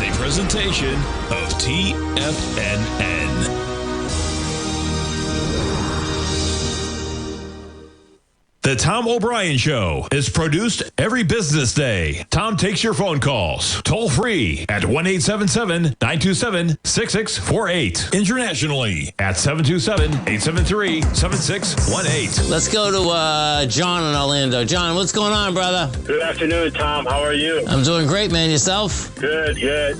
is a presentation of TFNN. The Tom O'Brien Show is produced every business day. Tom takes your phone calls toll free at 1-877-927-6648. Internationally at 727-873-7618. Let's go to John in Orlando. John, what's going on, brother? Good afternoon, Tom. How are you? I'm doing great, man. Yourself? Good.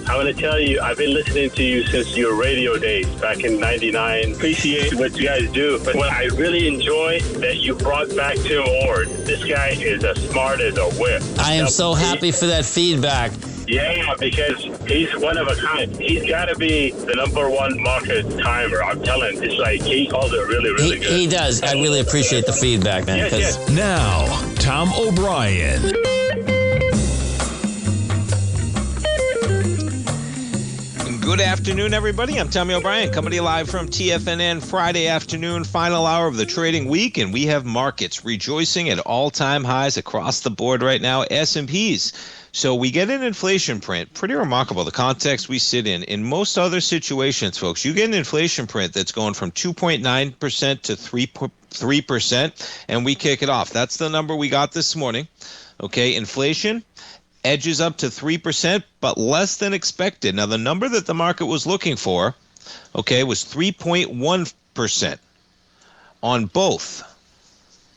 I want to tell you, I've been listening to you since your radio days back in '99. Appreciate what you guys do. But what I really enjoy that you brought back Tim Ward. This guy is as smart as a whip. I am so happy for that feedback. Yeah, because he's one of a kind. He's got to be the number one market timer. I'm telling you, it's like he calls it really, really good. He does. I really appreciate the feedback, man. Yes. Now, Tom O'Brien. Good afternoon, everybody. I'm Tommy O'Brien, coming to you live from TFNN Friday afternoon, final hour of the trading week, and we have markets rejoicing at all-time highs across the board right now, S&Ps. So we get an inflation print, pretty remarkable, the context we sit in. In most other situations, folks, you get an inflation print that's going from 2.9% to 3%, and we kick it off. That's the number we got this morning. Okay, inflation edges up to 3%, but less than expected. Now, the number that the market was looking for, okay, was 3.1% on both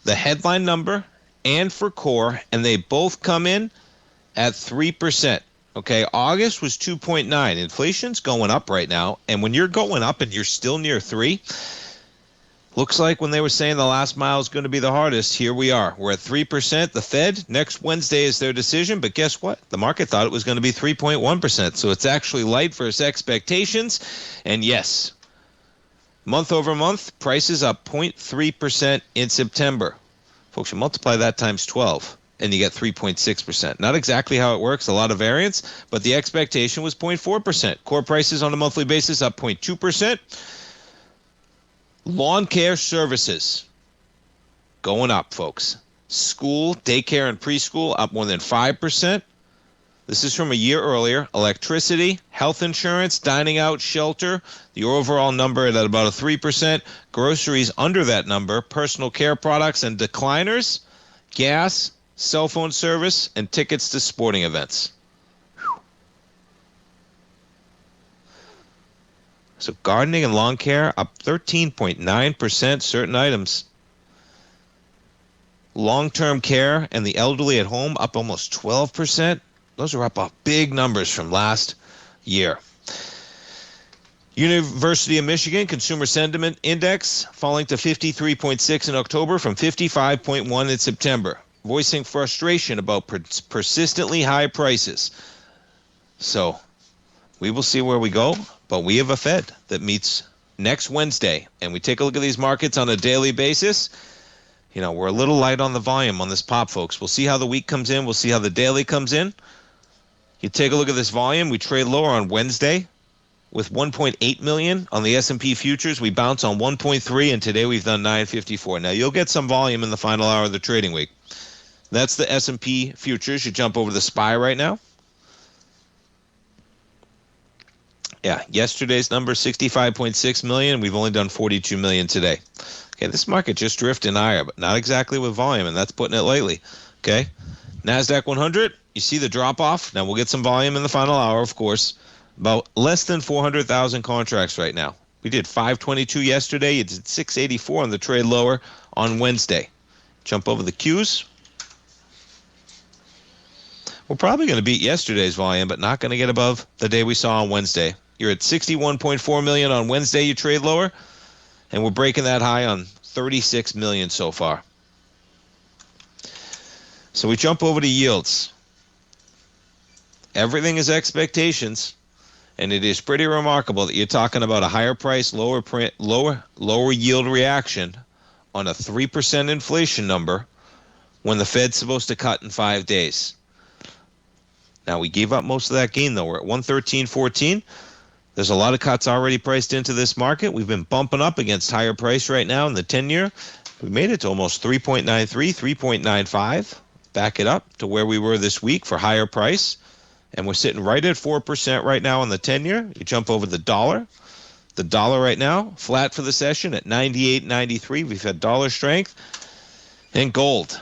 the headline number and for core, and they both come in at 3%. Okay, August was 2.9. Inflation's going up right now, and when you're going up and you're still near 3, looks like when they were saying the last mile is going to be the hardest, here we are. We're at 3%. The Fed, next Wednesday is their decision, but guess what? The market thought it was going to be 3.1%, so it's actually light versus expectations. And yes, month over month, prices up 0.3% in September. Folks, you multiply that times 12, and you get 3.6%. Not exactly how it works, a lot of variance, but the expectation was 0.4%. Core prices on a monthly basis up 0.2%. Lawn care services going up, folks. School, daycare, and preschool up more than 5%. This is from a year earlier. Electricity, health insurance, dining out, shelter, the overall number at about a 3%. Groceries under that number. Personal care products and decliners, gas, cell phone service, and tickets to sporting events. So gardening and lawn care up 13.9%, certain items. Long-term care and the elderly at home up almost 12%. Those are up big numbers from last year. University of Michigan Consumer Sentiment Index falling to 53.6 in October from 55.1 in September, voicing frustration about persistently high prices. So we will see where we go. But we have a Fed that meets next Wednesday, and we take a look at these markets on a daily basis. You know, we're a little light on the volume on this pop, folks. We'll see how the week comes in. We'll see how the daily comes in. You take a look at this volume. We trade lower on Wednesday with 1.8 million on the S&P futures. We bounce on 1.3, and today we've done 954. Now, you'll get some volume in the final hour of the trading week. That's the S&P futures. You jump over to the SPY right now. Yeah, yesterday's number, 65.6 million. We've only done 42 million today. Okay, this market just drifting higher, but not exactly with volume, and that's putting it lightly. Okay, NASDAQ 100, you see the drop-off. Now, we'll get some volume in the final hour, of course. About less than 400,000 contracts right now. We did 522 yesterday. You did 684 on the trade lower on Wednesday. Jump over the Qs. We're probably going to beat yesterday's volume, but not going to get above the day we saw on Wednesday. You're at 61.4 million on Wednesday, you trade lower, and we're breaking that high on 36 million so far. So we jump over to yields. Everything is expectations, and it is pretty remarkable that you're talking about a higher price, lower yield reaction on a 3% inflation number when the Fed's supposed to cut in 5 days. Now, we gave up most of that gain, though. We're at 113.14. There's a lot of cuts already priced into this market. We've been bumping up against higher price right now in the 10-year. We made it to almost 3.93, 3.95. Back it up to where we were this week for higher price. And we're sitting right at 4% right now on the 10-year. You jump over the dollar. The dollar right now, flat for the session at 98.93. We've had dollar strength. And gold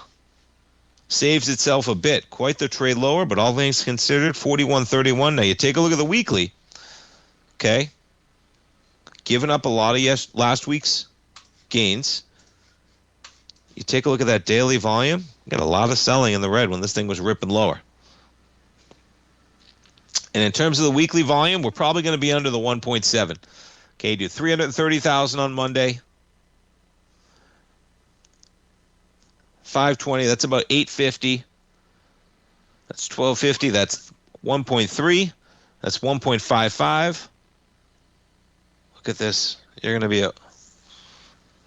saves itself a bit. Quite the trade lower, but all things considered, 41.31. Now you take a look at the weekly. Okay. Giving up a lot of last week's gains. You take a look at that daily volume. You got a lot of selling in the red when this thing was ripping lower. And in terms of the weekly volume, we're probably going to be under the 1.7. Okay, do 330,000 on Monday. 520, that's about 850. That's 1250, that's 1.3. That's 1.55. Look at this. You're going to be at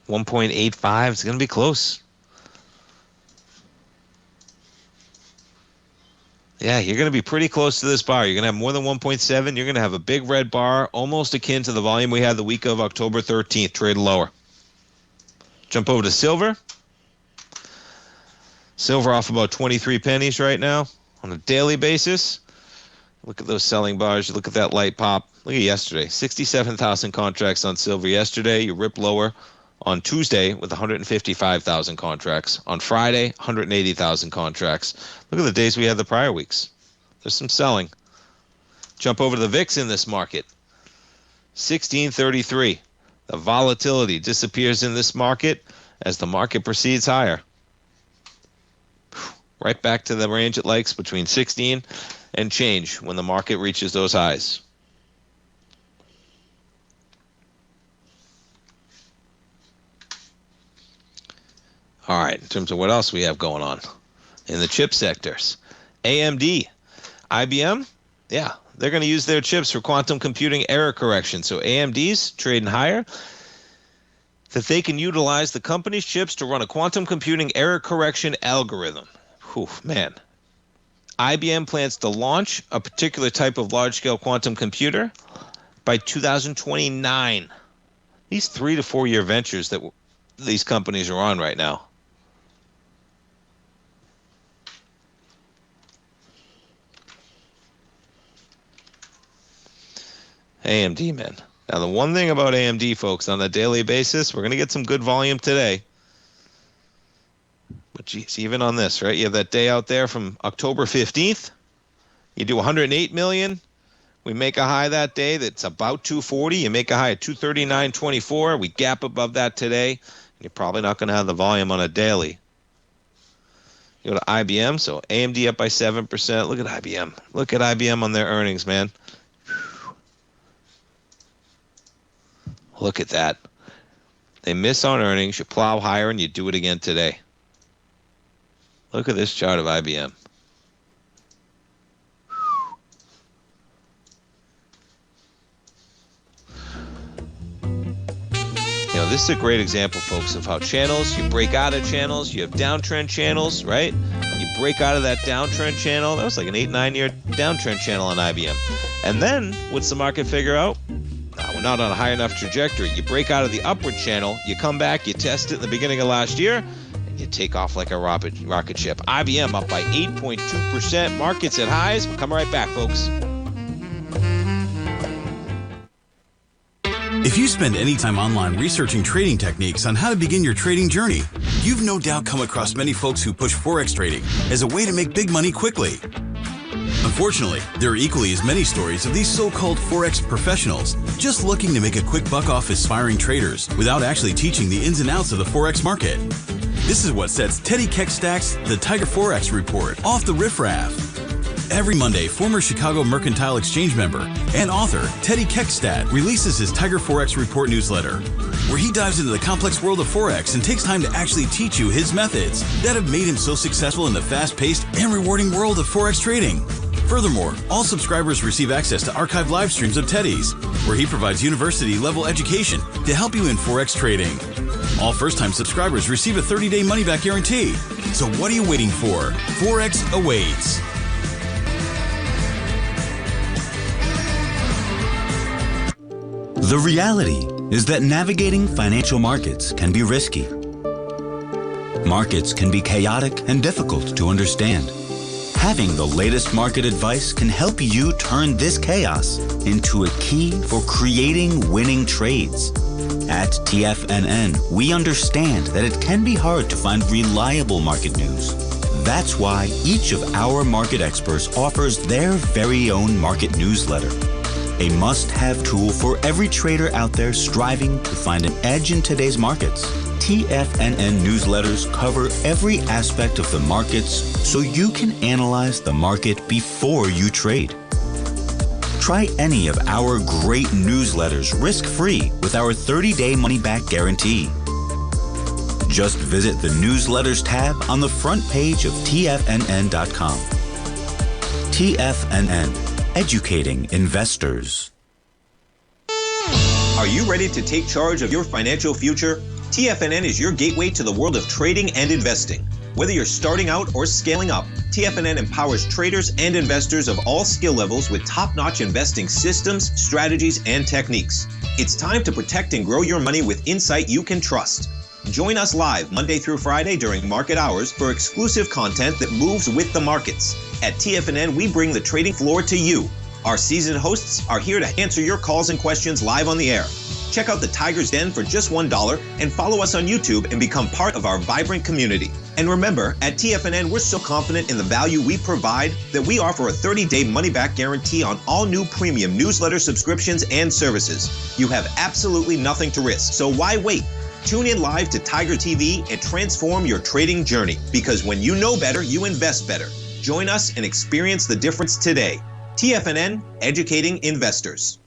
1.85. It's going to be close. Yeah, you're going to be pretty close to this bar. You're going to have more than 1.7. You're going to have a big red bar, almost akin to the volume we had the week of October 13th, trade lower. Jump over to silver. Silver off about 23 pennies right now on a daily basis. Look at those selling bars. You look at that light pop. Look at yesterday. 67,000 contracts on silver yesterday. You rip lower on Tuesday with 155,000 contracts. On Friday, 180,000 contracts. Look at the days we had the prior weeks. There's some selling. Jump over to the VIX in this market. 1633. The volatility disappears in this market as the market proceeds higher. Right back to the range it likes between 16 and change when the market reaches those highs. All right, in terms of what else we have going on in the chip sectors. AMD, IBM, yeah, they're going to use their chips for quantum computing error correction. So AMD's trading higher, that they can utilize the company's chips to run a quantum computing error correction algorithm. Whew, man. IBM plans to launch a particular type of large-scale quantum computer by 2029. These 3 to 4 year ventures that these companies are on right now. AMD, man. Now, the one thing about AMD, folks, on a daily basis, we're going to get some good volume today. But, geez, even on this, right? You have that day out there from October 15th. You do 108 million. We make a high that day that's about 240. You make a high at 239.24. We gap above that today. You're probably not going to have the volume on a daily. You go to IBM, so AMD up by 7%. Look at IBM. Look at IBM on their earnings, man. Look at that. They miss on earnings. You plow higher, and you do it again today. Look at this chart of IBM. You know, this is a great example, folks, of how channels, you break out of channels, you have downtrend channels, right? You break out of that downtrend channel. That was like an 8-9 year downtrend channel on IBM. And then, what's the market figure out? We're not on a high enough trajectory. You break out of the upward channel, you come back, you test it in the beginning of last year, and you take off like a rocket ship. IBM up by 8.2%. Markets at highs. We'll come right back, folks. If you spend any time online researching trading techniques on how to begin your trading journey, you've no doubt come across many folks who push Forex trading as a way to make big money quickly. Unfortunately, there are equally as many stories of these so-called Forex professionals just looking to make a quick buck off aspiring traders without actually teaching the ins and outs of the Forex market. This is what sets Teddy Keckstadt's The Tiger Forex Report off the riffraff. Every Monday, former Chicago Mercantile Exchange member and author Teddy Keckstaddt releases his Tiger Forex Report newsletter, where he dives into the complex world of Forex and takes time to actually teach you his methods that have made him so successful in the fast-paced and rewarding world of Forex trading. Furthermore, all subscribers receive access to archived live streams of Teddy's, where he provides university-level education to help you in Forex trading. All first-time subscribers receive a 30-day money-back guarantee. So what are you waiting for? Forex awaits. The reality is that navigating financial markets can be risky. Markets can be chaotic and difficult to understand. Having the latest market advice can help you turn this chaos into a key for creating winning trades. At TFNN, we understand that it can be hard to find reliable market news. That's why each of our market experts offers their very own market newsletter, a must-have tool for every trader out there striving to find an edge in today's markets. TFNN newsletters cover every aspect of the markets so you can analyze the market before you trade. Try any of our great newsletters risk-free with our 30-day money-back guarantee. Just visit the Newsletters tab on the front page of TFNN.com. TFNN, educating investors. Are you ready to take charge of your financial future? TFNN is your gateway to the world of trading and investing. Whether you're starting out or scaling up, TFNN empowers traders and investors of all skill levels with top-notch investing systems, strategies, and techniques. It's time to protect and grow your money with insight you can trust. Join us live Monday through Friday during market hours for exclusive content that moves with the markets. At TFNN, we bring the trading floor to you. Our seasoned hosts are here to answer your calls and questions live on the air. Check out the Tiger's Den for just $1 and follow us on YouTube and become part of our vibrant community. And remember, at TFNN, we're so confident in the value we provide that we offer a 30-day money-back guarantee on all new premium newsletter subscriptions and services. You have absolutely nothing to risk, so why wait? Tune in live to Tiger TV and transform your trading journey, because when you know better, you invest better. Join us and experience the difference today. TFNN, educating investors.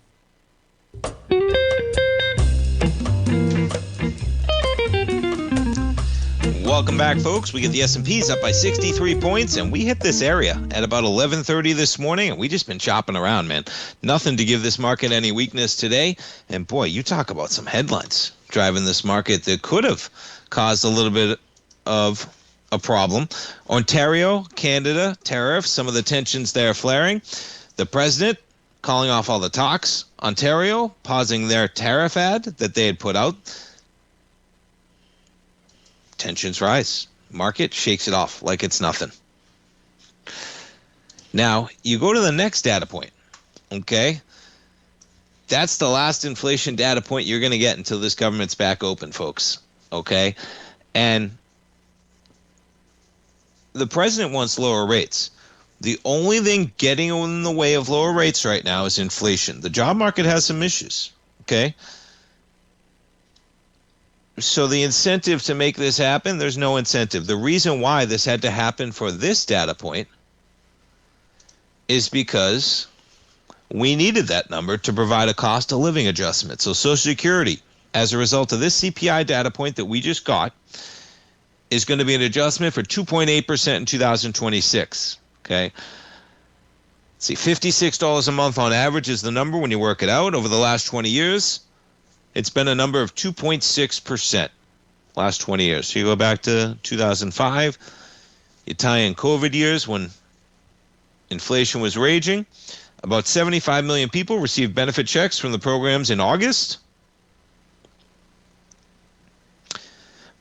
Welcome back, folks. We get the S&Ps up by 63 points, and we hit this area at about 11:30 this morning, and we just been chopping around, man. Nothing to give this market any weakness today. And boy, you talk about some headlines driving this market that could have caused a little bit of a problem. Ontario, Canada, tariffs, some of the tensions there flaring. The president calling off all the talks. Ontario pausing their tariff ad that they had put out. Tensions rise. Market shakes it off like it's nothing. Now, you go to the next data point, okay? That's the last inflation data point you're going to get until this government's back open, folks, okay? And the president wants lower rates. The only thing getting in the way of lower rates right now is inflation. The job market has some issues, okay? So the incentive to make this happen, there's no incentive. The reason why this had to happen for this data point is because we needed that number to provide a cost of living adjustment. So Social Security, as a result of this CPI data point that we just got, is going to be an adjustment for 2.8% in 2026. Okay. Let's see, $56 a month on average is the number when you work it out. Over the last 20 years, it's been a number of 2.6% last 20 years. So you go back to 2005, you tie in COVID years when inflation was raging. About 75 million people received benefit checks from the programs in August.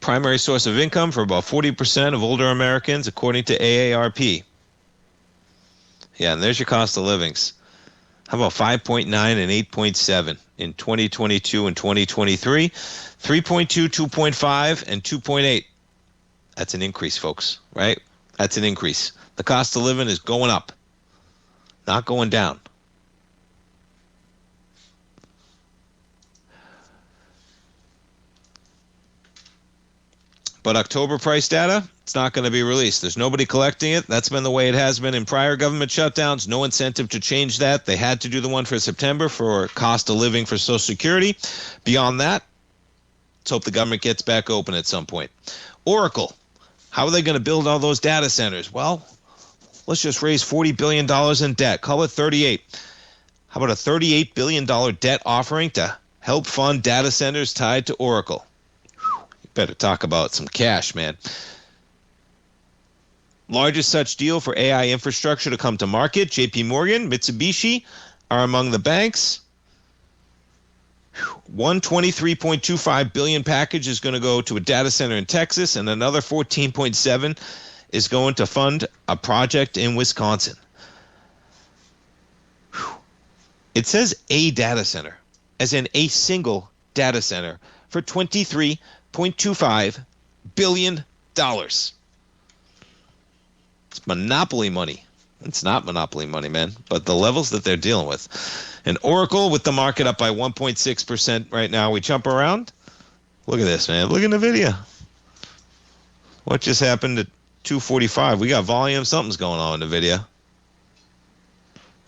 Primary source of income for about 40% of older Americans, according to AARP. Yeah, and there's your cost of livings. How about 5.9 and 8.7 in 2022 and 2023? 3.2, 2.5, and 2.8. That's an increase, folks, right? That's an increase. The cost of living is going up, not going down. But October price data, it's not going to be released. There's nobody collecting it. That's been the way it has been in prior government shutdowns. No incentive to change that. They had to do the one for September for cost of living for Social Security. Beyond that, let's hope the government gets back open at some point. Oracle, how are they going to build all those data centers? Well, let's just raise $40 billion in debt. Call it 38. How about a $38 billion debt offering to help fund data centers tied to Oracle? Better talk about some cash, man. Largest such deal for AI infrastructure to come to market. JP Morgan, Mitsubishi are among the banks. $123.25 billion package is going to go to a data center in Texas, and another $14.7 billion is going to fund a project in Wisconsin. Whew. It says a data center, as in a single data center, for $23.25 billion. It's monopoly money. It's not monopoly money, man, but the levels that they're dealing with. And Oracle with the market up by 1.6% right now. We jump around. Look at this, man. Look at NVIDIA. What just happened at 245? We got volume. Something's going on in NVIDIA.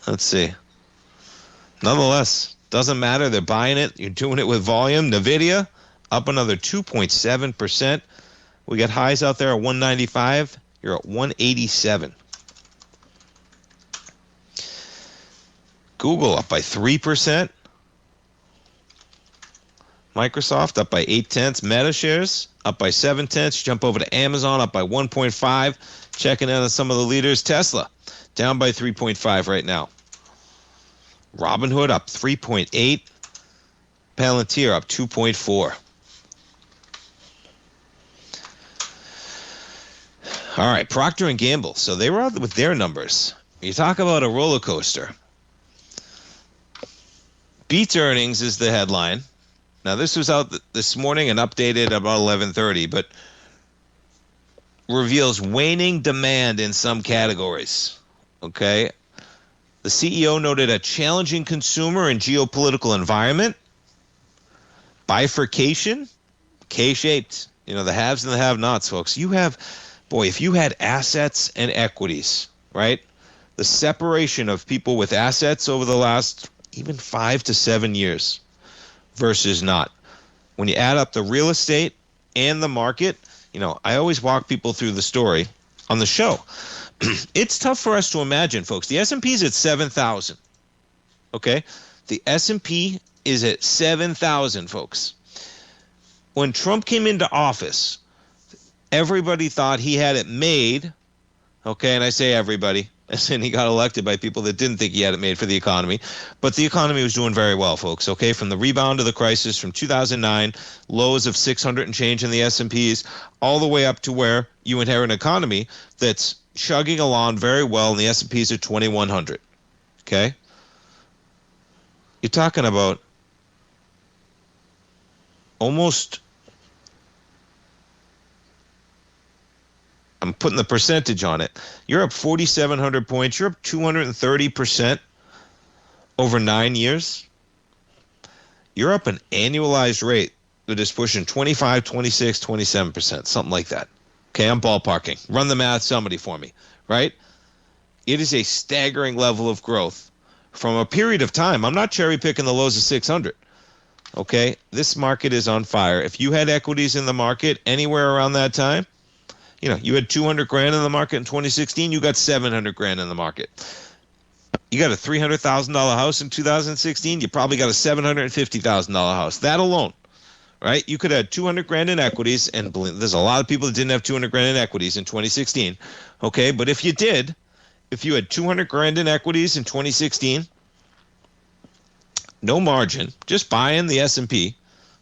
Let's see. Nonetheless, doesn't matter. They're buying it. You're doing it with volume. NVIDIA up another 2.7%. We got highs out there at 195. You're at 187. Google up by 3%. Microsoft up by 0.8. Meta shares up by 0.7. Jump over to Amazon up by 1.5. Checking in on some of the leaders. Tesla down by 3.5 right now. Robinhood up 3.8. Palantir up 2.4. All right, Procter & Gamble. So they were out with their numbers. You talk about a roller coaster. Beats earnings is the headline. Now, this was out this morning and updated about 11:30, but reveals waning demand in some categories. Okay? The CEO noted a challenging consumer and geopolitical environment. Bifurcation, K-shaped. You know, the haves and the have-nots, folks. You have, boy, if you had assets and equities, right? The separation of people with assets over the last even 5 to 7 years versus not. When you add up the real estate and the market, you know, I always walk people through the story on the show. It's tough for us to imagine, folks. The S&P is at 7,000. Okay? The S&P is at 7,000, folks. When Trump came into office, everybody thought he had it made. Okay, and I say everybody, as in he got elected by people that didn't think he had it made for the economy. But the economy was doing very well, folks, okay? From the rebound of the crisis from 2009, lows of 600 and change in the S&Ps, all the way up to where you inherit an economy that's chugging along very well, and the S&Ps are 2,100, okay? You're talking about almost... I'm putting the percentage on it. You're up 4,700 points. You're up 230% over 9 years. You're up an annualized rate that is pushing 25, 26, 27%, something like that. Okay, I'm ballparking. Run the math, somebody for me, right? It is a staggering level of growth from a period of time. I'm not cherry picking the lows of 600. Okay, this market is on fire. If you had equities in the market anywhere around that time, you know, you had 200 grand in the market in 2016, you got 700 grand in the market. You got a $300,000 house in 2016, you probably got a $750,000 house. That alone, right? You could have 200 grand in equities, and there's a lot of people that didn't have 200 grand in equities in 2016. Okay, but if you did, if you had 200 grand in equities in 2016, no margin, just buying the S&P,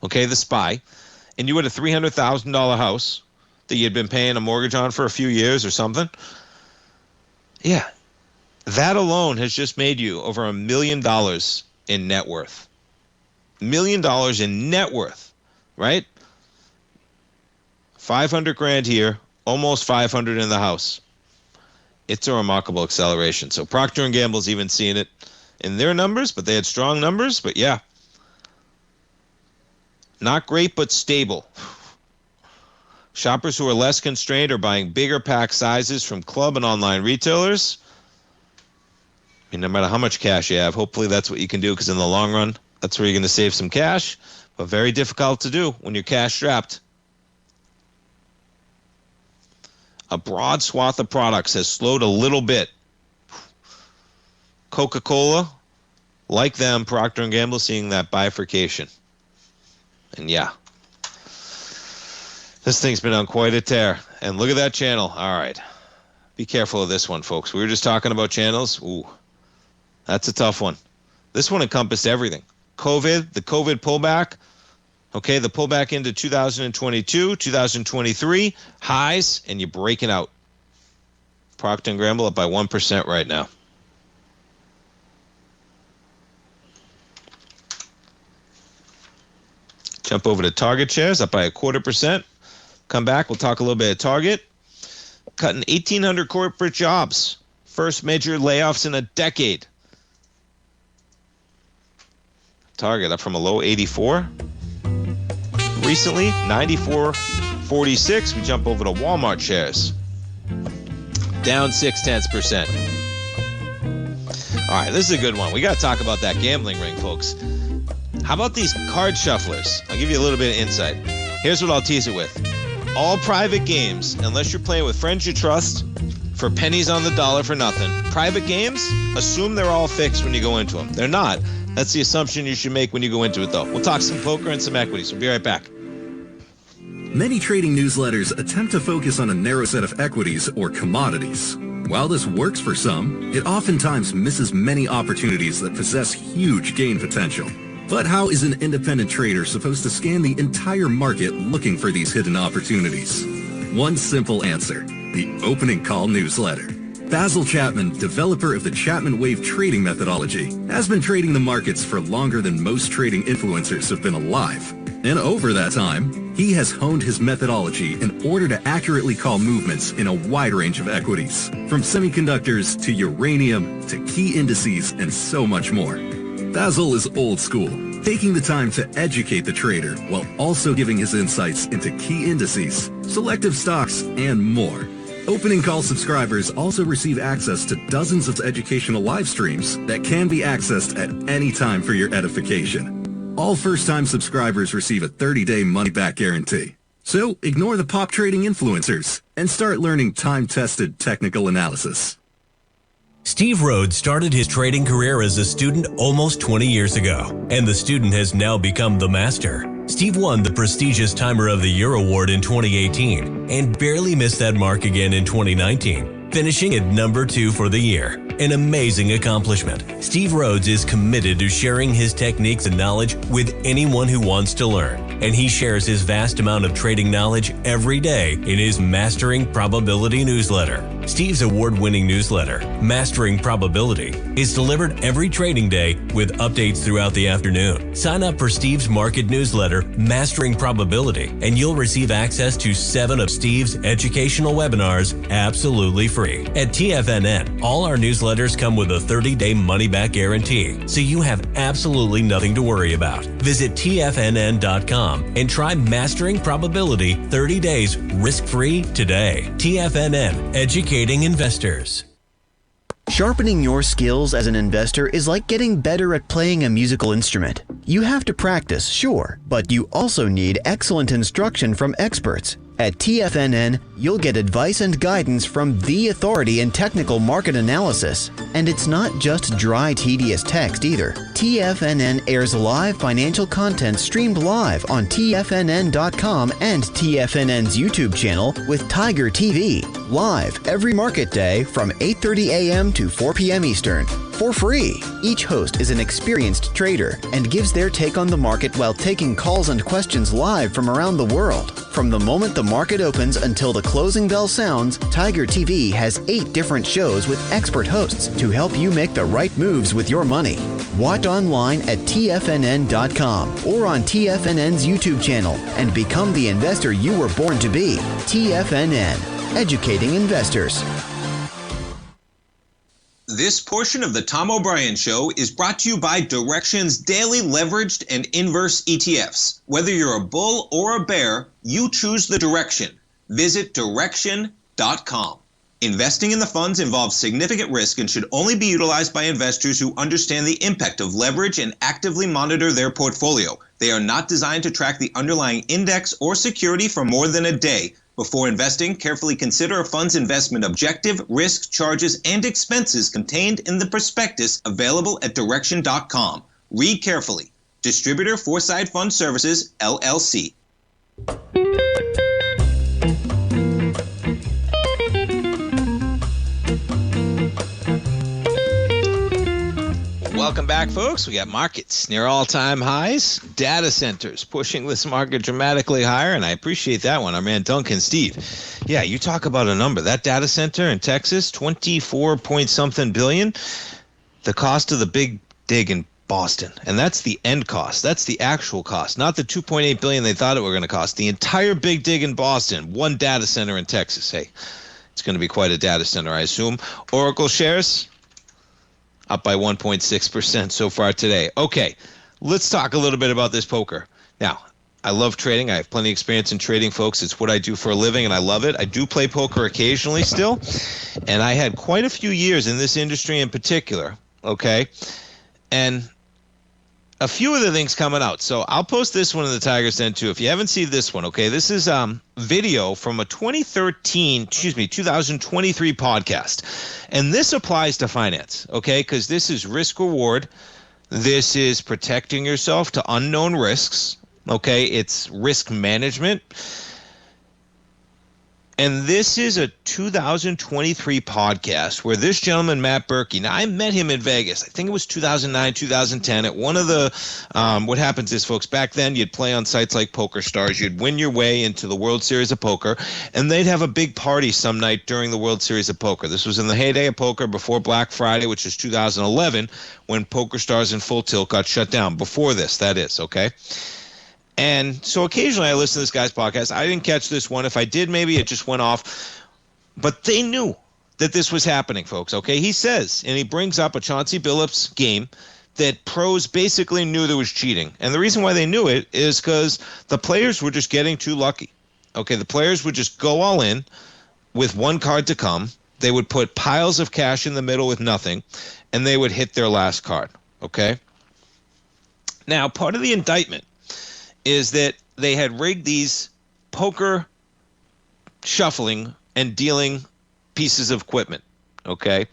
okay, the SPY, and you had a $300,000 house that you'd been paying a mortgage on for a few years or something, yeah, that alone has just made you over $1 million in net worth. $1 million in net worth, right? 500 grand here, almost 500 in the house. It's a remarkable acceleration. So Procter & Gamble's even seeing it in their numbers, but they had strong numbers. But yeah, not great, but stable. Shoppers who are less constrained are buying bigger pack sizes from club and online retailers. I mean, no matter how much cash you have, hopefully that's what you can do, because in the long run, that's where you're going to save some cash, but very difficult to do when you're cash strapped. A broad swath of products has slowed a little bit. Coca-Cola, like them, Procter & Gamble seeing that bifurcation. And yeah, this thing's been on quite a tear. And look at that channel. All right. Be careful of this one, folks. We were just talking about channels. Ooh, that's a tough one. This one encompassed everything. COVID, the COVID pullback. Okay, the pullback into 2022, 2023, highs, and you're breaking out. Procter & Gamble up by 1% right now. Jump over to Target shares, up by 0.25%. Come back, we'll talk a little bit of Target. Cutting 1,800 corporate jobs. First major layoffs in a decade. Target up from a low 84. Recently, 94.46. We jump over to Walmart shares. Down 0.6%. All right, this is a good one. We got to talk about that gambling ring, folks. How about these card shufflers? I'll give you a little bit of insight. Here's what I'll tease it with. All private games, unless you're playing with friends you trust for pennies on the dollar for nothing. Private games, assume they're all fixed when you go into them. They're not. That's the assumption you should make when you go into it, though. We'll talk some poker and some equities. We'll be right back. Many trading newsletters attempt to focus on a narrow set of equities or commodities. While this works for some, it oftentimes misses many opportunities that possess huge gain potential. But how is an independent trader supposed to scan the entire market looking for these hidden opportunities? One simple answer: the opening call newsletter. Basil Chapman, developer of the Chapman Wave trading methodology, has been trading the markets for longer than most trading influencers have been alive. And over that time, he has honed his methodology in order to accurately call movements in a wide range of equities, from semiconductors to uranium to key indices and so much more. Basil is old school, taking the time to educate the trader while also giving his insights into key indices, selective stocks, and more. Opening call subscribers also receive access to dozens of educational live streams that can be accessed at any time for your edification. All first-time subscribers receive a 30-day money-back guarantee. So ignore the pop trading influencers and start learning time-tested technical analysis. Steve Rhodes started his trading career as a student almost 20 years ago, and the student has now become the master. Steve won the prestigious Timer of the Year award in 2018 and barely missed that mark again in 2019, finishing at number 2 for the year. An amazing accomplishment. Steve Rhodes is committed to sharing his techniques and knowledge with anyone who wants to learn, and he shares his vast amount of trading knowledge every day in his Mastering Probability newsletter. Steve's award-winning newsletter, Mastering Probability, is delivered every trading day with updates throughout the afternoon. Sign up for Steve's market newsletter, Mastering Probability, and you'll receive access to 7 of Steve's educational webinars absolutely free. At TFNN, all our newsletters come with a 30-day money-back guarantee, so you have absolutely nothing to worry about. Visit TFNN.com and try Mastering Probability 30 days risk-free today. TFNN, educating investors. Sharpening your skills as an investor is like getting better at playing a musical instrument. You have to practice, sure, but you also need excellent instruction from experts. At TFNN, you'll get advice and guidance from the authority in technical market analysis. And it's not just dry, tedious text either. TFNN airs live financial content streamed live on TFNN.com and TFNN's YouTube channel with Tiger TV, live every market day from 8:30 a.m. to 4 p.m. Eastern. For free. Each host is an experienced trader and gives their take on the market while taking calls and questions live from around the world. From the moment the market opens until the closing bell sounds, Tiger TV has 8 different shows with expert hosts to help you make the right moves with your money. Watch online at TFNN.com or on TFNN's YouTube channel and become the investor you were born to be. TFNN, educating investors. This portion of the Tom O'Brien Show is brought to you by Direxion's daily leveraged and inverse ETFs. Whether you're a bull or a bear, you choose the direction. Visit Direxion.com. Investing in the funds involves significant risk and should only be utilized by investors who understand the impact of leverage and actively monitor their portfolio. They are not designed to track the underlying index or security for more than a day. Before investing, carefully consider a fund's investment objective, risk, charges, and expenses contained in the prospectus available at Direxion.com. Read carefully. Distributor Foreside Fund Services, LLC. Welcome back, folks. We got markets near all-time highs. Data centers pushing this market dramatically higher, and I appreciate that one. Our man Duncan Steve. Yeah, you talk about a number. That data center in Texas, 24-point-something billion. The cost of the big dig in Boston, and that's the end cost. That's the actual cost, not the $2.8 billion they thought it were going to cost. The entire big dig in Boston, one data center in Texas. Hey, it's going to be quite a data center, I assume. Oracle shares up by 1.6% so far today. Okay, let's talk a little bit about this poker. Now, I love trading. I have plenty of experience in trading, folks. It's what I do for a living, and I love it. I do play poker occasionally still, and I had quite a few years in this industry in particular, okay? And a few of the things coming out. So I'll post this one in the Tiger's Den too. If you haven't seen this one, okay, this is video from a 2023 podcast. And this applies to finance, okay, because this is risk reward. This is protecting yourself to unknown risks, okay? It's risk management. And this is a 2023 podcast where this gentleman, Matt Berkey, now I met him in Vegas. I think it was 2009, 2010 at one of the, what happens is, folks, back then you'd play on sites like PokerStars. You'd win your way into the World Series of Poker, and they'd have a big party some night during the World Series of Poker. This was in the heyday of poker before Black Friday, which was 2011, when PokerStars and Full Tilt got shut down. Before this, that is, okay? And so occasionally I listen to this guy's podcast. I didn't catch this one. If I did, maybe it just went off. But they knew that this was happening, folks, okay? He says, and he brings up a Chauncey Billups game that pros basically knew there was cheating. And the reason why they knew it is because the players were just getting too lucky. Okay, the players would just go all in with one card to come. They would put piles of cash in the middle with nothing, and they would hit their last card, okay? Now, part of the indictment is that they had rigged these poker shuffling and dealing pieces of equipment, okay?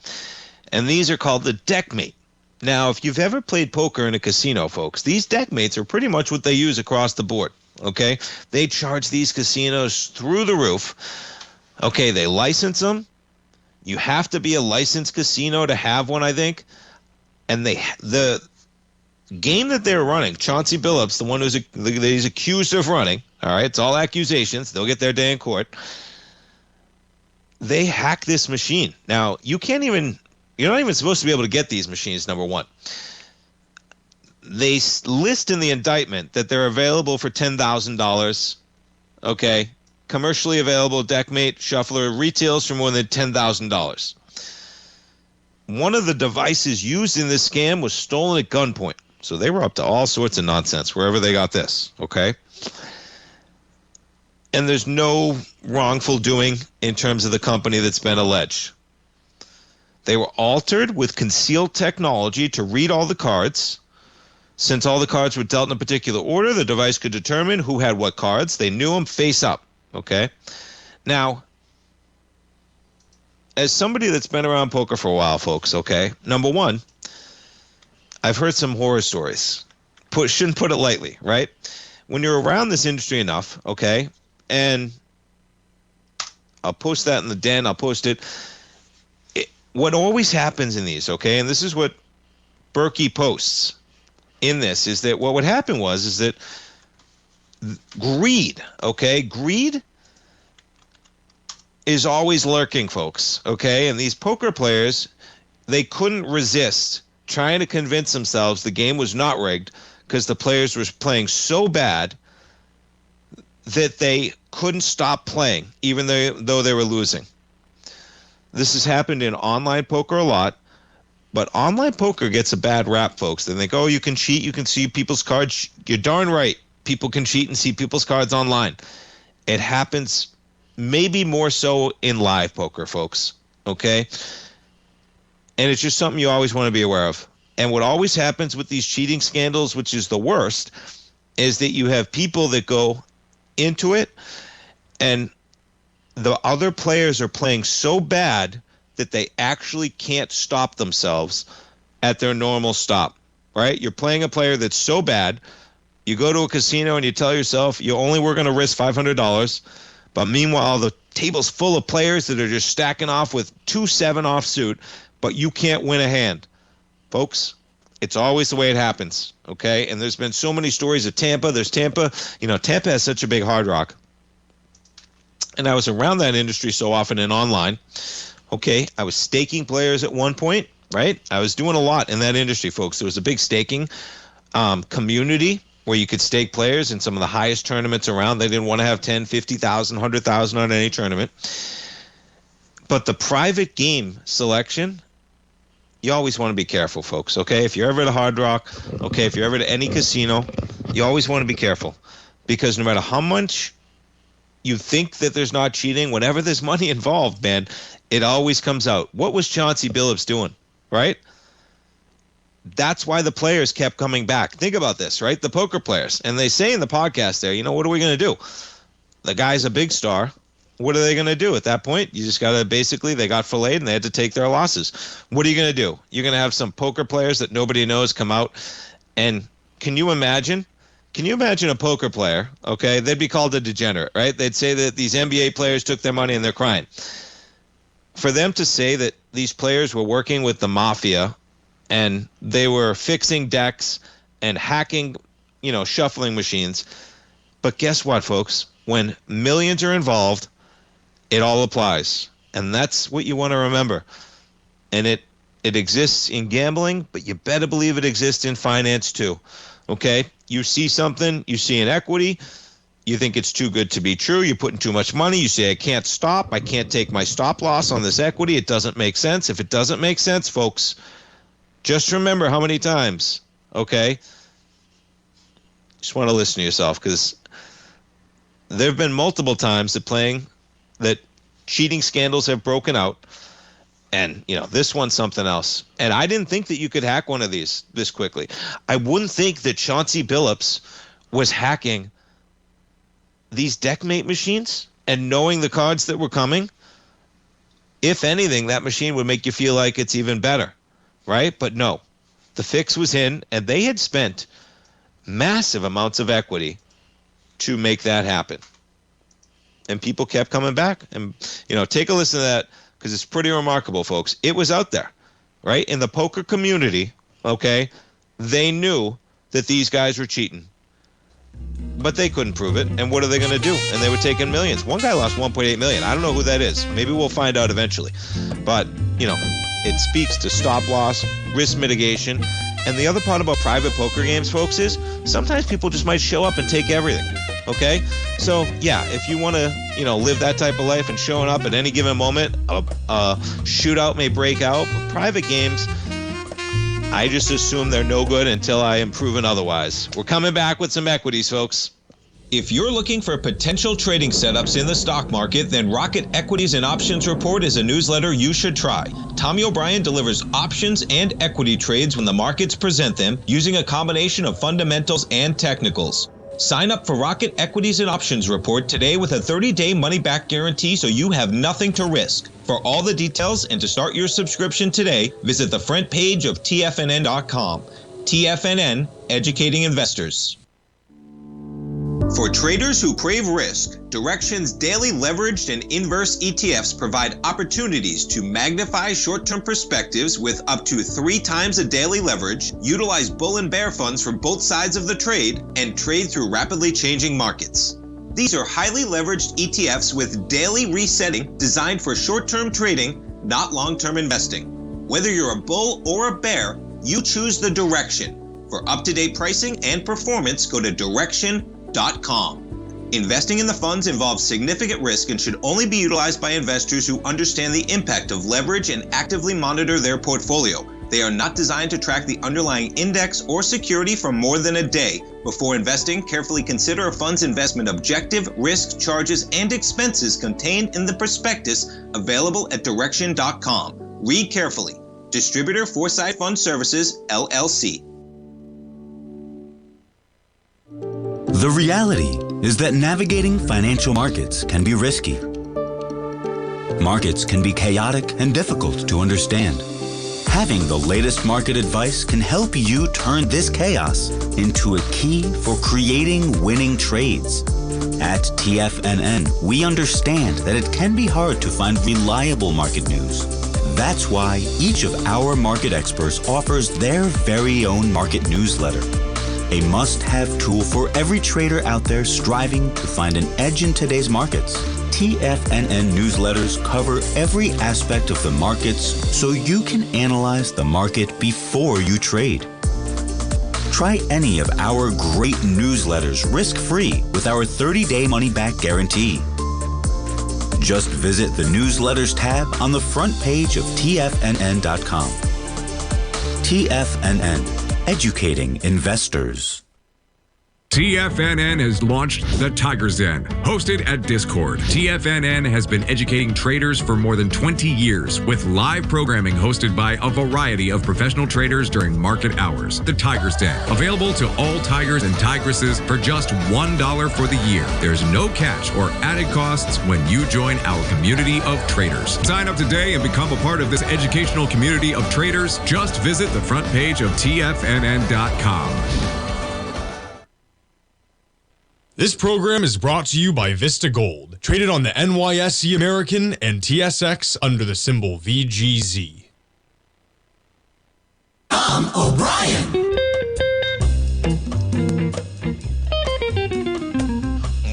And these are called the deckmate. Now, if you've ever played poker in a casino, folks, these deckmates are pretty much what they use across the board, okay? They charge these casinos through the roof. Okay, they license them. You have to be a licensed casino to have one, I think. And the game that they're running, Chauncey Billups, the one that he's accused of running, all right, it's all accusations. They'll get their day in court. They hack this machine. Now, you're not even supposed to be able to get these machines, number one. They list in the indictment that they're available for $10,000, okay? Commercially available deckmate shuffler retails for more than $10,000. One of the devices used in this scam was stolen at gunpoint. So they were up to all sorts of nonsense wherever they got this, okay? And there's no wrongful doing in terms of the company that's been alleged. They were altered with concealed technology to read all the cards. Since all the cards were dealt in a particular order, the device could determine who had what cards. They knew them face up, okay? Now, as somebody that's been around poker for a while, folks, okay, number one, I've heard some horror stories. Shouldn't put it lightly, right? When you're around this industry enough, okay, and I'll post that in the den, I'll post it. What always happens in these, okay, and this is what Berkey posts in this, is that what would happen is that greed, okay, greed is always lurking, folks, okay, and these poker players, they couldn't resist trying to convince themselves the game was not rigged because the players were playing so bad that they couldn't stop playing even though they were losing. This has happened in online poker a lot, but online poker gets a bad rap, folks. They think, oh, you can cheat, you can see people's cards. You're darn right. People can cheat and see people's cards online. It happens maybe more so in live poker, folks, okay? And it's just something you always want to be aware of. And what always happens with these cheating scandals, which is the worst, is that you have people that go into it and the other players are playing so bad that they actually can't stop themselves at their normal stop, right? You're playing a player that's so bad, you go to a casino and you tell yourself you only were going to risk $500, but meanwhile the table's full of players that are just stacking off with 2-7 offsuit, but you can't win a hand. Folks, It's always the way it happens, okay? And there's been so many stories of Tampa. There's Tampa. Tampa has such a big Hard Rock. And I was around that industry so often and online. Okay, I was staking players at one point, right? I was doing a lot in that industry, folks. There was a big staking community where you could stake players in some of the highest tournaments around. They didn't want to have 10, 50,000, 100,000 on any tournament. But the private game selection, you always want to be careful, folks, okay? If you're ever at a Hard Rock, okay, if you're ever at any casino, you always want to be careful. Because no matter how much you think that there's not cheating, whenever there's money involved, man, it always comes out. What was Chauncey Billups doing, right? That's why the players kept coming back. Think about this, right? The poker players. And they say in the podcast there, what are we going to do? The guy's a big star. What are they going to do at that point? You just got to basically, they got filleted and they had to take their losses. What are you going to do? You're going to have some poker players that nobody knows come out. And can you imagine a poker player, okay? They'd be called a degenerate, right? They'd say that these NBA players took their money and they're crying. For them to say that these players were working with the mafia and they were fixing decks and hacking, shuffling machines. But guess what, folks? When millions are involved, it all applies. And that's what you want to remember. And it exists in gambling, but you better believe it exists in finance too. Okay? You see something, you see an equity, you think it's too good to be true, you're putting too much money, you say, I can't stop, I can't take my stop loss on this equity, it doesn't make sense. If it doesn't make sense, folks, just remember how many times, okay? Just want to listen to yourself, because there have been multiple times that cheating scandals have broken out, and this one's something else. And I didn't think that you could hack one of these this quickly. I wouldn't think that Chauncey Billups was hacking these deckmate machines and knowing the cards that were coming. If anything, that machine would make you feel like it's even better, right? But no, the fix was in, and they had spent massive amounts of equity to make that happen. And people kept coming back. And, take a listen to that, because it's pretty remarkable, folks. It was out there, right? In the poker community, okay, they knew that these guys were cheating. But they couldn't prove it. And what are they going to do? And they were taking millions. One guy lost $1.8 million. I don't know who that is. Maybe we'll find out eventually. But, it speaks to stop loss, risk mitigation. And the other part about private poker games, folks, is sometimes people just might show up and take everything. Okay? So, yeah, if you want to, live that type of life and showing up at any given moment, a shootout may break out. But private games, I just assume they're no good until I am proven otherwise. We're coming back with some equities, folks. If you're looking for potential trading setups in the stock market, then Rocket Equities and Options Report is a newsletter you should try. Tommy O'Brien delivers options and equity trades when the markets present them, using a combination of fundamentals and technicals. Sign up for Rocket Equities and Options Report today with a 30-day money-back guarantee, so you have nothing to risk. For all the details and to start your subscription today, visit the front page of TFNN.com. TFNN, educating investors. For traders who crave risk, Direxion's daily leveraged and inverse ETFs provide opportunities to magnify short-term perspectives with up to 3 times a daily leverage, utilize bull and bear funds from both sides of the trade, and trade through rapidly changing markets. These are highly leveraged ETFs with daily resetting designed for short-term trading, not long-term investing. Whether you're a bull or a bear, you choose the Direxion. For up-to-date pricing and performance, go to Direxion.com. Investing in the funds involves significant risk and should only be utilized by investors who understand the impact of leverage and actively monitor their portfolio. They are not designed to track the underlying index or security for more than a day. Before investing, carefully consider a fund's investment objective, risk, charges, and expenses contained in the prospectus available at Direxion.com. Read carefully. Distributor Foresight Fund Services, LLC. The reality is that navigating financial markets can be risky. Markets can be chaotic and difficult to understand. Having the latest market advice can help you turn this chaos into a key for creating winning trades. At TFNN, we understand that it can be hard to find reliable market news. That's why each of our market experts offers their very own market newsletter, a must-have tool for every trader out there striving to find an edge in today's markets. TFNN newsletters cover every aspect of the markets so you can analyze the market before you trade. Try any of our great newsletters risk-free with our 30-day money-back guarantee. Just visit the Newsletters tab on the front page of TFNN.com. TFNN, educating investors. TFNN has launched the Tiger's Den, hosted at Discord. TFNN has been educating traders for more than 20 years with live programming hosted by a variety of professional traders during market hours. The Tiger's Den, available to all tigers and tigresses for just $1 for the year. There's no catch or added costs when you join our community of traders. Sign up today and become a part of this educational community of traders. Just visit the front page of TFNN.com. This program is brought to you by Vista Gold, traded on the NYSE American and TSX under the symbol VGZ. Tom O'Brien.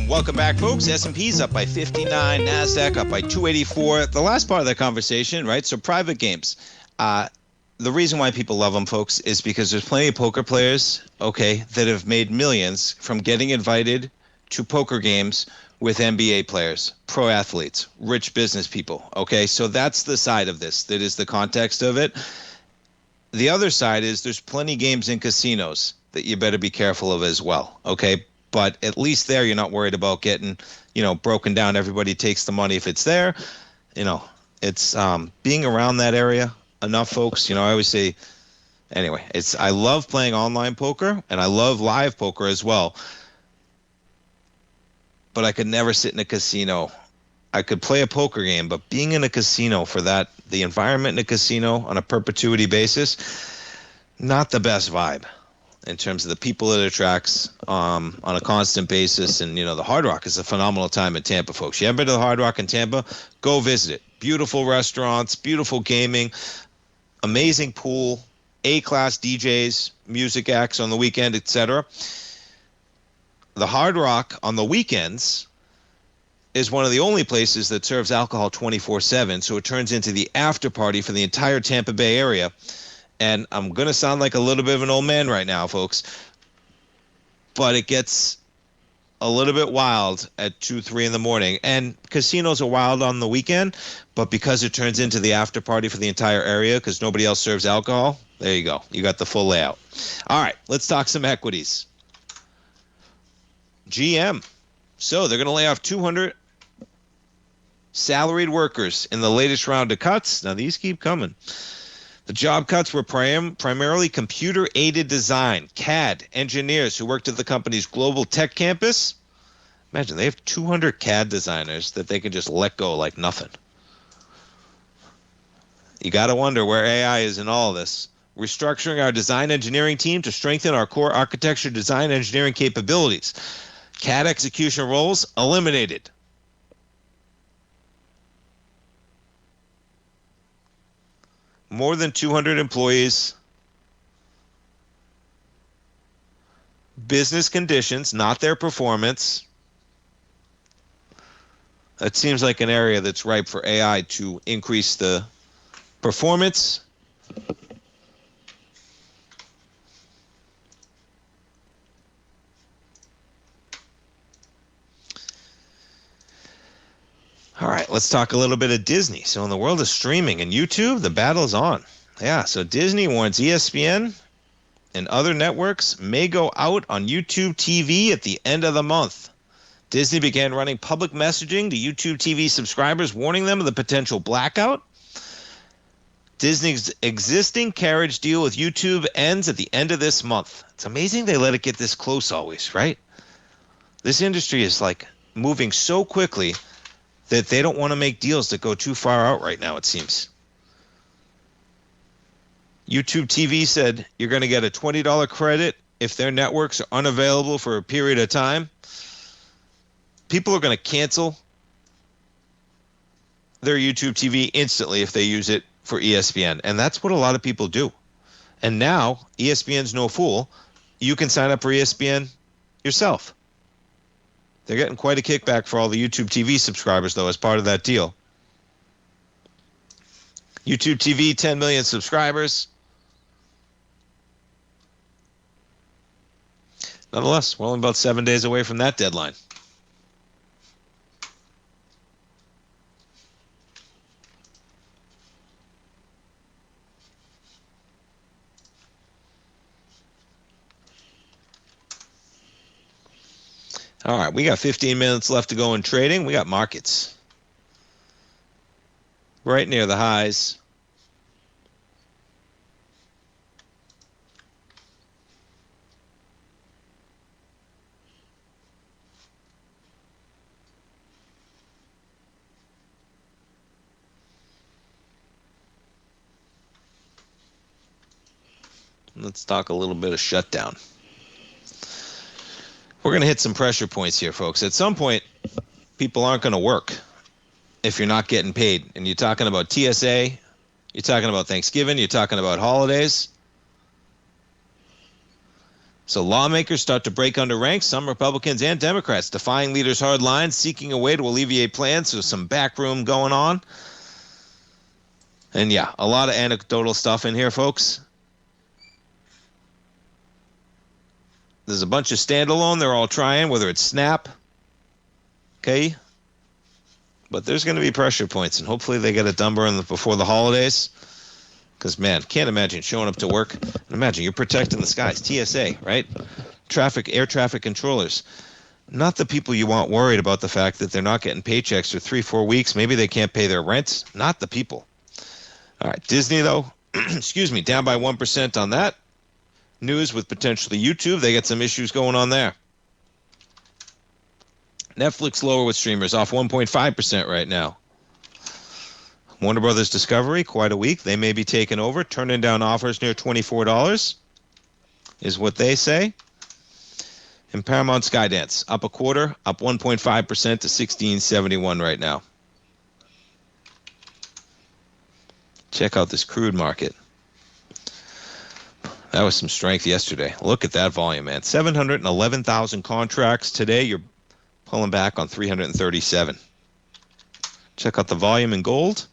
Welcome back, folks. S&P's up by 59, NASDAQ up by 284. The last part of the conversation, right? So private games. The reason why people love them, folks, is because there's plenty of poker players, okay, that have made millions from getting invited to poker games with NBA players, pro athletes, rich business people, okay? So that's the side of this. That is the context of it. The other side is there's plenty of games in casinos that you better be careful of as well, okay? But at least there you're not worried about getting, broken down. Everybody takes the money if it's there. It's being around that area enough, folks. I always say, anyway, I love playing online poker and I love live poker as well. But I could never sit in a casino. I could play a poker game, but being in a casino for that, the environment in a casino on a perpetuity basis, not the best vibe in terms of the people it attracts on a constant basis. And, the Hard Rock is a phenomenal time in Tampa, folks. You haven't been to the Hard Rock in Tampa? Go visit it. Beautiful restaurants, beautiful gaming, amazing pool, A-class DJs, music acts on the weekend, etc. The Hard Rock on the weekends is one of the only places that serves alcohol 24/7, so it turns into the after party for the entire Tampa Bay area. And I'm going to sound like a little bit of an old man right now, folks, but it gets a little bit wild at 2, 3 in the morning. And casinos are wild on the weekend, but because it turns into the after party for the entire area because nobody else serves alcohol, there you go. You got the full layout. All right, let's talk some equities. GM. So they're going to lay off 200 salaried workers in the latest round of cuts. Now, these keep coming. The job cuts were primarily computer-aided design, CAD engineers who worked at the company's global tech campus. Imagine, they have 200 CAD designers that they can just let go like nothing. You got to wonder where AI is in all of this. Restructuring our design engineering team to strengthen our core architecture design engineering capabilities. CAD execution roles eliminated. More than 200 employees. Business conditions, not their performance. That seems like an area that's ripe for AI to increase the performance. All right, let's talk a little bit of Disney. So in the world of streaming and YouTube, the battle's on. Yeah, so Disney warns ESPN and other networks may go out on YouTube TV at the end of the month. Disney began running public messaging to YouTube TV subscribers, warning them of the potential blackout. Disney's existing carriage deal with YouTube ends at the end of this month. It's amazing they let it get this close always, right? This industry is like moving so quickly that they don't want to make deals that go too far out right now, it seems. YouTube TV said you're going to get a $20 credit if their networks are unavailable for a period of time. People are going to cancel their YouTube TV instantly if they use it for ESPN, and that's what a lot of people do. And now, ESPN's no fool. You can sign up for ESPN yourself. They're getting quite a kickback for all the YouTube TV subscribers, though, as part of that deal. YouTube TV, 10 million subscribers. Nonetheless, we're only about 7 days away from that deadline. All right, we got 15 minutes left to go in trading. We got markets right near the highs. Let's talk a little bit of shutdown. We're going to hit some pressure points here, folks. At some point, people aren't going to work if you're not getting paid. And you're talking about TSA, you're talking about Thanksgiving, you're talking about holidays. So lawmakers start to break under ranks, some Republicans and Democrats, defying leaders' hard lines, seeking a way to alleviate plans. So some backroom going on. And yeah, a lot of anecdotal stuff in here, folks. There's a bunch of standalone. They're all trying, whether it's Snap. Okay? But there's going to be pressure points, and hopefully they get it done before the holidays. Because, man, can't imagine showing up to work. And imagine you're protecting the skies. TSA, right? Air traffic controllers. Not the people you want worried about the fact that they're not getting paychecks for 3-4 weeks. Maybe they can't pay their rent. Not the people. All right, Disney, though, excuse me, down by 1% on that. News with potentially YouTube. They got some issues going on there. Netflix lower with streamers, off 1.5% right now. Warner Brothers Discovery, quite a week. They may be taken over, turning down offers near $24 is what they say. And Paramount Skydance, up a quarter, up 1.5% to $16.71 right now. Check out this crude market. That was some strength yesterday. Look at that volume, man. 711,000 contracts. Today, you're pulling back on 337. Check out the volume in gold.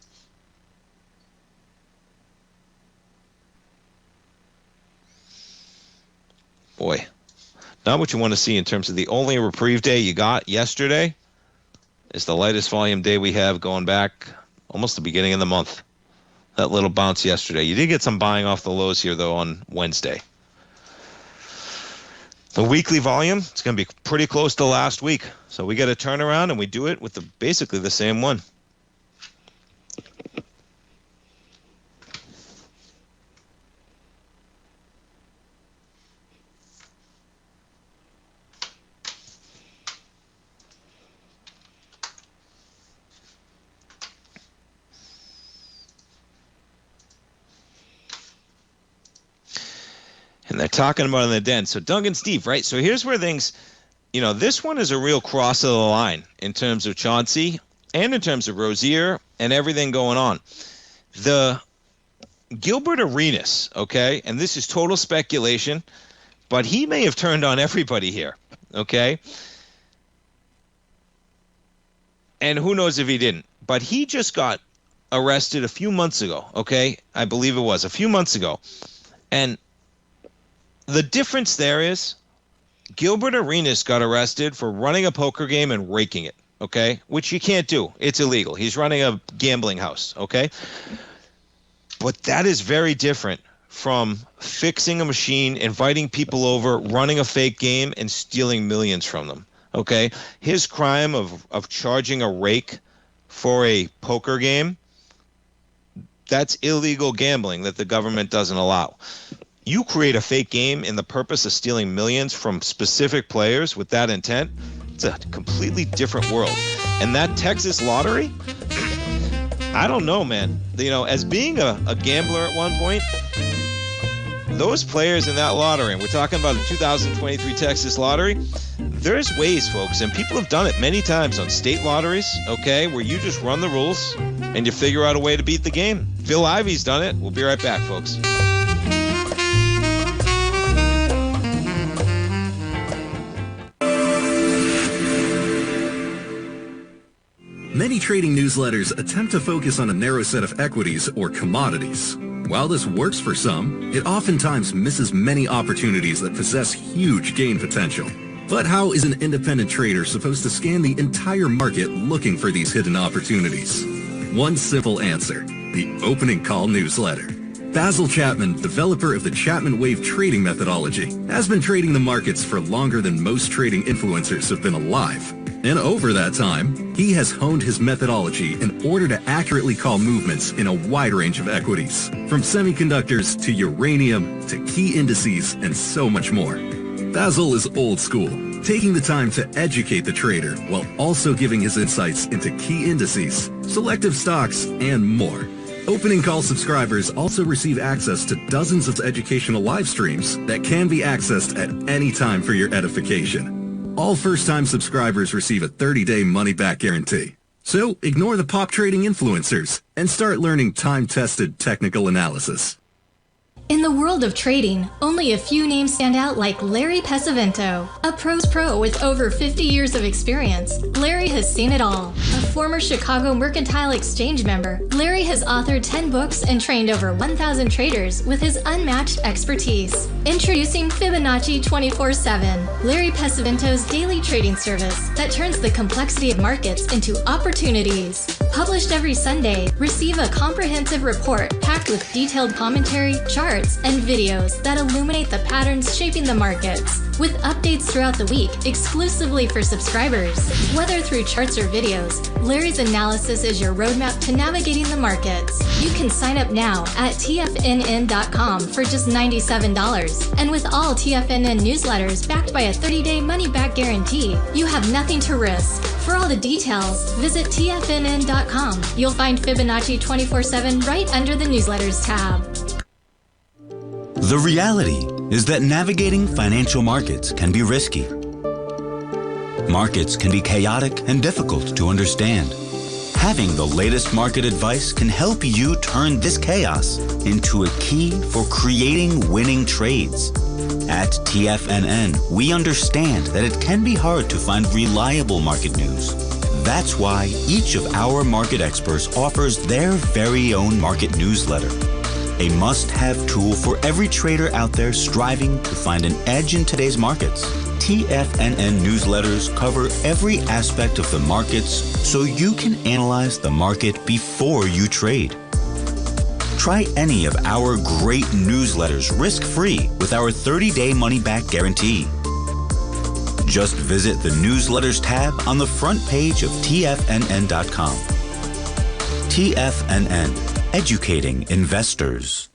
Boy, not what you want to see in terms of the only reprieve day you got yesterday is the lightest volume day we have going back almost the beginning of the month. That little bounce yesterday. You did get some buying off the lows here, though, on Wednesday. The weekly volume, it's going to be pretty close to last week. So we got a turnaround, and we do it with basically the same one. And they're talking about in the den. So Doug and Steve, right? So here's where things, this one is a real cross of the line in terms of Chauncey and in terms of Rozier and everything going on. The Gilbert Arenas, okay, and this is total speculation, but he may have turned on everybody here, okay? And who knows if he didn't. But he just got arrested a few months ago, okay? I believe it was a few months ago. And the difference there is Gilbert Arenas got arrested for running a poker game and raking it, okay? Which you can't do. It's illegal. He's running a gambling house, okay? But that is very different from fixing a machine, inviting people over, running a fake game, and stealing millions from them, okay? His crime of charging a rake for a poker game, that's illegal gambling that the government doesn't allow. You create a fake game in the purpose of stealing millions from specific players with that intent, it's a completely different world. And that Texas lottery, I don't know, man. As being a gambler at one point, those players in that lottery, and we're talking about the 2023 Texas lottery, there's ways, folks, and people have done it many times on state lotteries, okay, where you just run the rules and you figure out a way to beat the game. Phil Ivey's done it. We'll be right back, folks. Many trading newsletters attempt to focus on a narrow set of equities or commodities. While this works for some, it oftentimes misses many opportunities that possess huge gain potential. But how is an independent trader supposed to scan the entire market looking for these hidden opportunities? One simple answer: the opening call newsletter. Basil Chapman, developer of the Chapman Wave trading methodology, has been trading the markets for longer than most trading influencers have been alive. And over that time, he has honed his methodology in order to accurately call movements in a wide range of equities, from semiconductors to uranium to key indices and so much more. Basil is old school, taking the time to educate the trader while also giving his insights into key indices, selective stocks, and more. Opening call subscribers also receive access to dozens of educational live streams that can be accessed at any time for your edification. All first-time subscribers receive a 30-day money-back guarantee. So ignore the pop trading influencers and start learning time-tested technical analysis. In the world of trading, only a few names stand out like Larry Pesavento. A pro's pro with over 50 years of experience, Larry has seen it all. A former Chicago Mercantile Exchange member, Larry has authored 10 books and trained over 1,000 traders with his unmatched expertise. Introducing Fibonacci 24/7, Larry Pesavento's daily trading service that turns the complexity of markets into opportunities. Published every Sunday, receive a comprehensive report packed with detailed commentary, charts, and videos that illuminate the patterns shaping the markets, with updates throughout the week exclusively for subscribers. Whether through charts or videos, Larry's analysis is your roadmap to navigating the markets. You can sign up now at TFNN.com for just $97. And with all TFNN newsletters backed by a 30-day money-back guarantee, you have nothing to risk. For all the details, visit TFNN.com. You'll find Fibonacci 24/7 right under the newsletters tab. The reality is that navigating financial markets can be risky. Markets can be chaotic and difficult to understand. Having the latest market advice can help you turn this chaos into a key for creating winning trades. At TFNN, we understand that it can be hard to find reliable market news. That's why each of our market experts offers their very own market newsletter. A must-have tool for every trader out there striving to find an edge in today's markets. TFNN newsletters cover every aspect of the markets so you can analyze the market before you trade. Try any of our great newsletters risk-free with our 30-day money-back guarantee. Just visit the newsletters tab on the front page of TFNN.com. TFNN. Educating investors.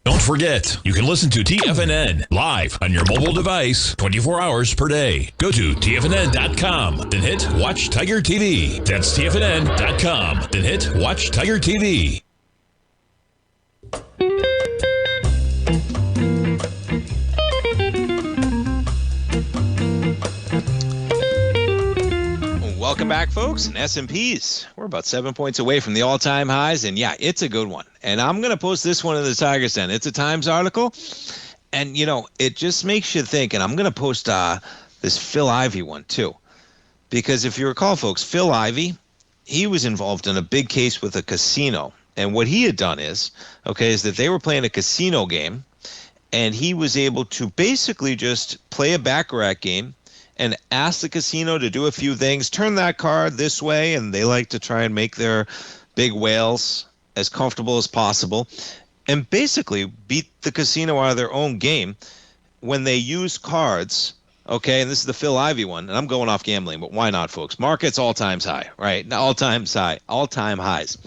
Don't forget, you can listen to TFNN live on your mobile device 24 hours per day. Go to TFNN.com, then hit Watch Tiger TV. That's TFNN.com, then hit Watch Tiger TV. Welcome back, folks. And S&Ps, we're about 7 points away from the all-time highs, and yeah, it's a good one. And I'm going to post this one in the Tigers Den. It's a Times article, and you know, it just makes you think. And I'm going to post this Phil Ivey one too, because if you recall, folks, Phil Ivey, he was involved in a big case with a casino, and what he had done is that they were playing a casino game, and he was able to basically just play a baccarat game and ask the casino to do a few things, turn that card this way, and they like to try and make their big whales as comfortable as possible, and basically beat the casino out of their own game when they use cards, and this is the Phil Ivey one, and I'm going off gambling, but why not, folks? Markets all-time high, right? All-time highs.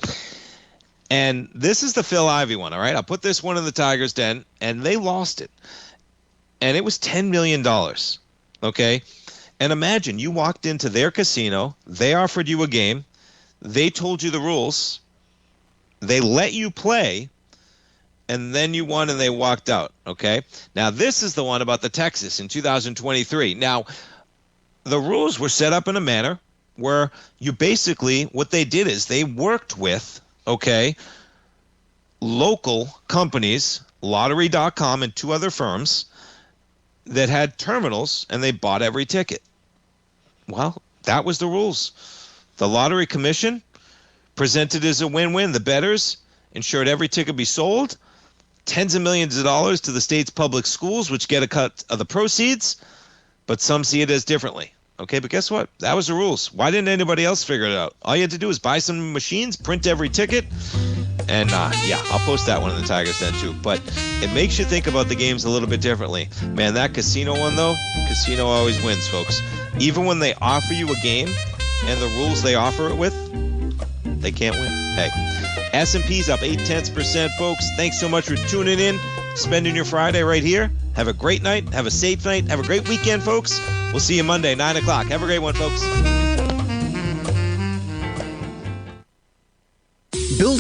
And this is the Phil Ivey one, all right? I'll put this one in the Tigers Den, and they lost it. And it was $10 million. Okay, and imagine you walked into their casino, they offered you a game, they told you the rules, they let you play, and then you won and they walked out, okay? Now, this is the one about the Texas in 2023. Now, the rules were set up in a manner where you basically, what they did is they worked with, okay, local companies, Lottery.com and 2 other firms that had terminals, and they bought every ticket. Well, that was the rules. The Lottery Commission presented as a win-win. The bettors ensured every ticket be sold, tens of millions of dollars to the state's public schools, which get a cut of the proceeds, but some see it as differently. Okay, but guess what? That was the rules. Why didn't anybody else figure it out? All you had to do was buy some machines, print every ticket, and yeah, I'll post that one in the Tigers Den too. But it makes you think about the games a little bit differently. Man, that casino one though, casino always wins, folks. Even when they offer you a game and the rules they offer it with, they can't win. Hey, S&P's up 0.8%, folks. Thanks so much for tuning in, spending your Friday right here. Have a great night. Have a safe night. Have a great weekend, folks. We'll see you Monday, 9 o'clock. Have a great one, folks.